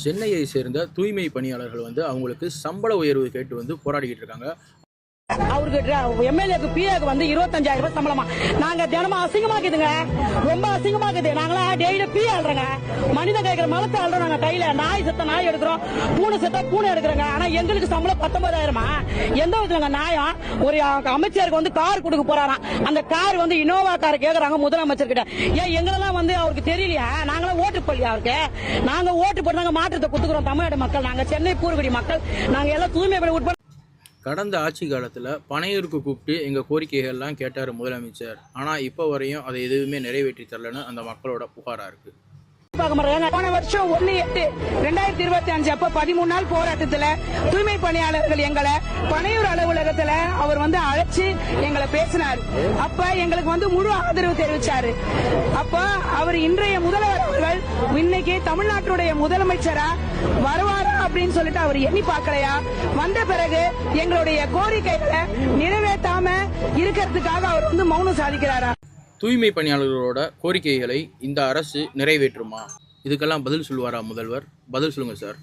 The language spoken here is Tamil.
சென்னையை சேர்ந்த தூய்மை பணியாளர்கள் அவங்களுக்கு சம்பள உயர்வு கேட்டு போராடிக்கிட்டு இருக்காங்க. அவருக்கு எம்எல்ஏக்கு பிஏக்கு 25,000 ரூபாய் சம்பளமா. நாங்க தினமும் அசிங்கமாக்குதுங்க, ரொம்ப அசிங்கமாக்குது. நாங்களா டெய்லி பிஏ ஆள்றோங்க, மனித கைக்கிற மலத்தை ஆள்றோம். நாங்க கையில நாய் செத்த நாய் எடுக்கிறோம், பூனை செத்த பூனை எடுக்கிறோங்க. ஆனா எங்களுக்கு சம்பளம் 19,000. எந்த விதத்துல நியாயம்? ஒரு அமைச்சருக்கு கார் கொடுக்க போறாராம், அந்த கார் இனோவா கார் கேக்குறாங்க முதலமைச்சர் கிட்ட. ஏன் எங்களெல்லாம் அவருக்கு தெரியலையா? நாங்களாம் ஓட்டு போடலையா அவருக்கு? நாங்க ஓட்டு போட்டு நாங்க மாற்றத்தை கொடுத்துக்கிறோம். தமிழ்நாடு மக்கள், நாங்க சென்னை பூர்வகுடி மக்கள், நாங்க எல்லாம் தூய்மை பணி உட்பட. கடந்த ஆட்சி காலத்தில் பனையூருக்கு கூப்பிட்டு எங்கள் கோரிக்கைகள்லாம் கேட்டார் முதலமைச்சர். ஆனால் இப்போ வரையும் அதை எதுவுமே நிறைவேற்றி தரலன்னு அந்த மக்களோட புகாராக இருக்குது. போன வருஷம் 1/8/2025 அப்ப 13 நாள் போராட்டத்துல தூய்மை பணியாளர்கள் எங்களை பனையூர் அலுவலகத்துல அவர் அழைச்சு எங்களை பேசினார். அப்ப எங்களுக்கு முழு ஆதரவு தெரிவிச்சாரு. அப்ப அவர் இன்றைய முதல்வர் அவர்கள் இன்னைக்கு தமிழ்நாட்டுடைய முதலமைச்சரா வருவாரா அப்படின்னு சொல்லிட்டு அவர் எண்ணி பார்க்கலையா? வந்த பிறகு எங்களுடைய கோரிக்கைகளை நிறைவேற்றாம இருக்கிறதுக்காக அவர் மௌனம் சாதிக்கிறாரா? தூய்மை பணியாளர்களோட கோரிக்கைகளை இந்த அரசு நிறைவேற்றுமா? இதுக்கெல்லாம் பதில் சொல்லுவாரா முதல்வர்? பதில் சொல்லுங்க சார்.